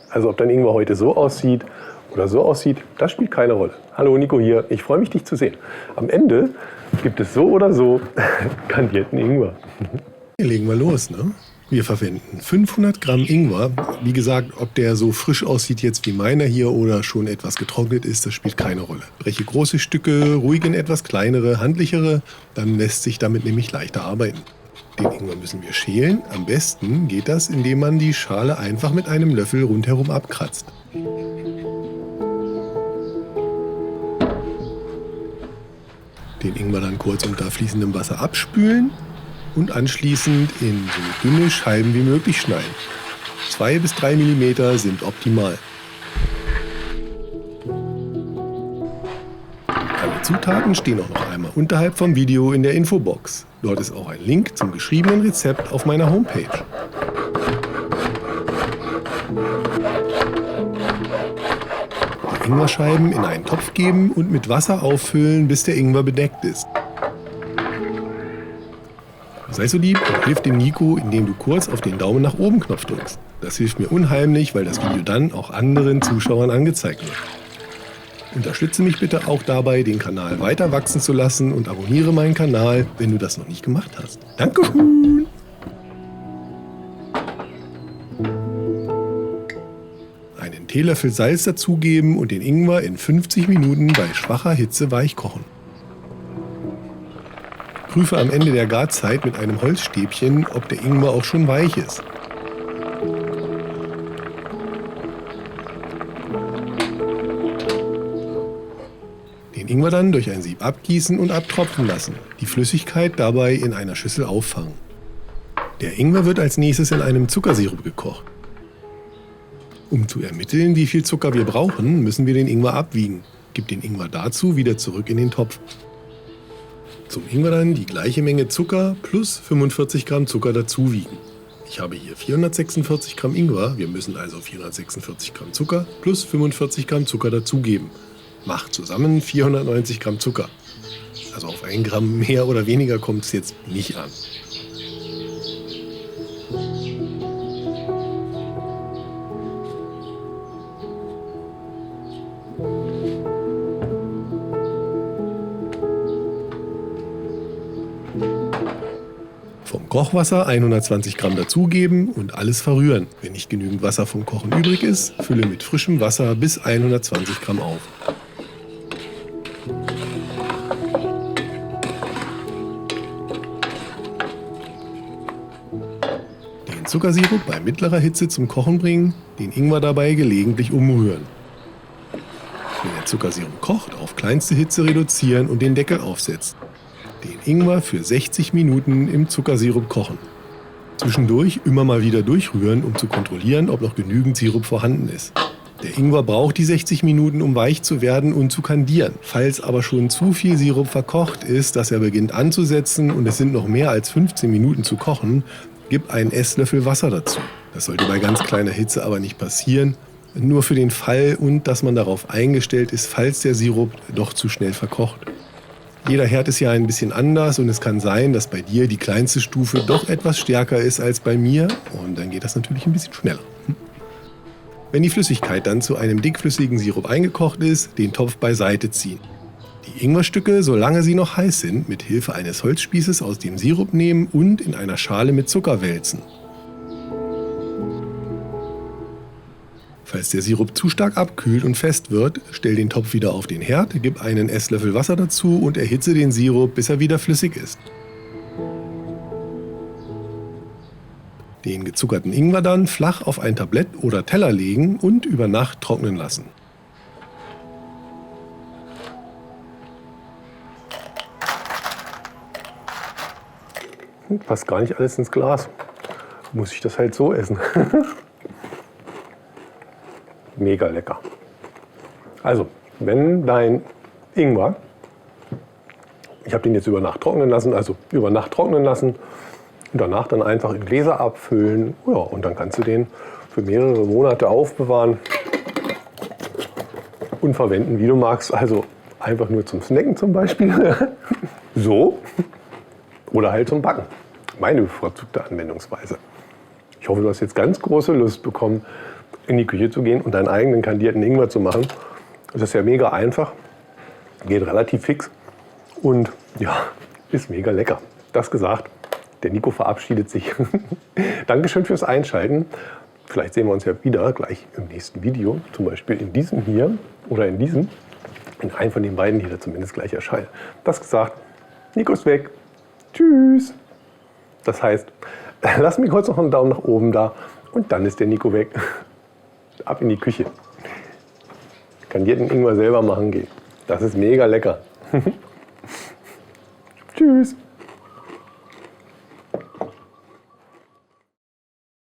Also ob dein Ingwer heute so aussieht oder so aussieht, das spielt keine Rolle. Hallo, Nico hier. Ich freue mich, dich zu sehen. Am Ende gibt es so oder so kandierten Ingwer. Legen wir los, ne? Wir verwenden 500 Gramm Ingwer. Wie gesagt, ob der so frisch aussieht jetzt wie meiner hier oder schon etwas getrocknet ist, das spielt keine Rolle. Breche große Stücke, ruhig in etwas kleinere, handlichere, dann lässt sich damit nämlich leichter arbeiten. Den Ingwer müssen wir schälen. Am besten geht das, indem man die Schale einfach mit einem Löffel rundherum abkratzt. Den Ingwer dann kurz unter fließendem Wasser abspülen und anschließend in so dünne Scheiben wie möglich schneiden. 2 bis 3 mm sind optimal. Alle Zutaten stehen auch noch einmal unterhalb vom Video in der Infobox. Dort ist auch ein Link zum geschriebenen Rezept auf meiner Homepage. Die Ingwerscheiben in einen Topf geben und mit Wasser auffüllen, bis der Ingwer bedeckt ist. Sei so lieb und hilf dem Nico, indem du kurz auf den Daumen nach oben Knopf drückst. Das hilft mir unheimlich, weil das Video dann auch anderen Zuschauern angezeigt wird. Unterstütze mich bitte auch dabei, den Kanal weiter wachsen zu lassen und abonniere meinen Kanal, wenn du das noch nicht gemacht hast. Dankeschön! Einen Teelöffel Salz dazugeben und den Ingwer in 50 Minuten bei schwacher Hitze weich kochen. Prüfe am Ende der Garzeit mit einem Holzstäbchen, ob der Ingwer auch schon weich ist. Den Ingwer dann durch ein Sieb abgießen und abtropfen lassen. Die Flüssigkeit dabei in einer Schüssel auffangen. Der Ingwer wird als nächstes in einem Zuckersirup gekocht. Um zu ermitteln, wie viel Zucker wir brauchen, müssen wir den Ingwer abwiegen. Gib den Ingwer dazu wieder zurück in den Topf. Zum Ingwer dann die gleiche Menge Zucker plus 45 Gramm Zucker dazuwiegen. Ich habe hier 446 Gramm Ingwer, wir müssen also 446 Gramm Zucker plus 45 Gramm Zucker dazugeben. Macht zusammen 490 Gramm Zucker. Also auf 1 Gramm mehr oder weniger kommt es jetzt nicht an. Vom Kochwasser 120 Gramm dazugeben und alles verrühren. Wenn nicht genügend Wasser vom Kochen übrig ist, fülle mit frischem Wasser bis 120 Gramm auf. Den Zuckersirup bei mittlerer Hitze zum Kochen bringen, den Ingwer dabei gelegentlich umrühren. Wenn der Zuckersirup kocht, auf kleinste Hitze reduzieren und den Deckel aufsetzen. Den Ingwer für 60 Minuten im Zuckersirup kochen. Zwischendurch immer mal wieder durchrühren, um zu kontrollieren, ob noch genügend Sirup vorhanden ist. Der Ingwer braucht die 60 Minuten, um weich zu werden und zu kandieren. Falls aber schon zu viel Sirup verkocht ist, dass er beginnt anzusetzen und es sind noch mehr als 15 Minuten zu kochen, gib einen Esslöffel Wasser dazu. Das sollte bei ganz kleiner Hitze aber nicht passieren. Nur für den Fall und dass man darauf eingestellt ist, falls der Sirup doch zu schnell verkocht. Jeder Herd ist ja ein bisschen anders und es kann sein, dass bei dir die kleinste Stufe doch etwas stärker ist als bei mir und dann geht das natürlich ein bisschen schneller. Wenn die Flüssigkeit dann zu einem dickflüssigen Sirup eingekocht ist, den Topf beiseite ziehen. Die Ingwerstücke, solange sie noch heiß sind, mit Hilfe eines Holzspießes aus dem Sirup nehmen und in einer Schale mit Zucker wälzen. Falls der Sirup zu stark abkühlt und fest wird, stell den Topf wieder auf den Herd, gib einen Esslöffel Wasser dazu und erhitze den Sirup, bis er wieder flüssig ist. Den gezuckerten Ingwer dann flach auf ein Tablett oder Teller legen und über Nacht trocknen lassen. Passt gar nicht alles ins Glas. Muss ich das halt so essen. Mega lecker. Also, wenn dein Ingwer, ich habe den jetzt über Nacht trocknen lassen, und danach dann einfach in Gläser abfüllen. Ja, und dann kannst du den für mehrere Monate aufbewahren und verwenden, wie du magst. Also einfach nur zum Snacken zum Beispiel. So. Oder halt zum Backen. Meine bevorzugte Anwendungsweise. Ich hoffe, du hast jetzt ganz große Lust bekommen, in die Küche zu gehen und deinen eigenen kandierten Ingwer zu machen. Das ist ja mega einfach, geht relativ fix und ja, ist mega lecker. Das gesagt, der Nico verabschiedet sich. Dankeschön fürs Einschalten. Vielleicht sehen wir uns ja wieder gleich im nächsten Video, zum Beispiel in diesem hier oder in diesem. In einem von den beiden, die da zumindest gleich erscheinen. Das gesagt, Nico ist weg. Tschüss. Das heißt, lass mir kurz noch einen Daumen nach oben da und dann ist der Nico weg. Ab in die Küche. Kandierten Ingwer selber machen geht. Das ist mega lecker. Tschüss.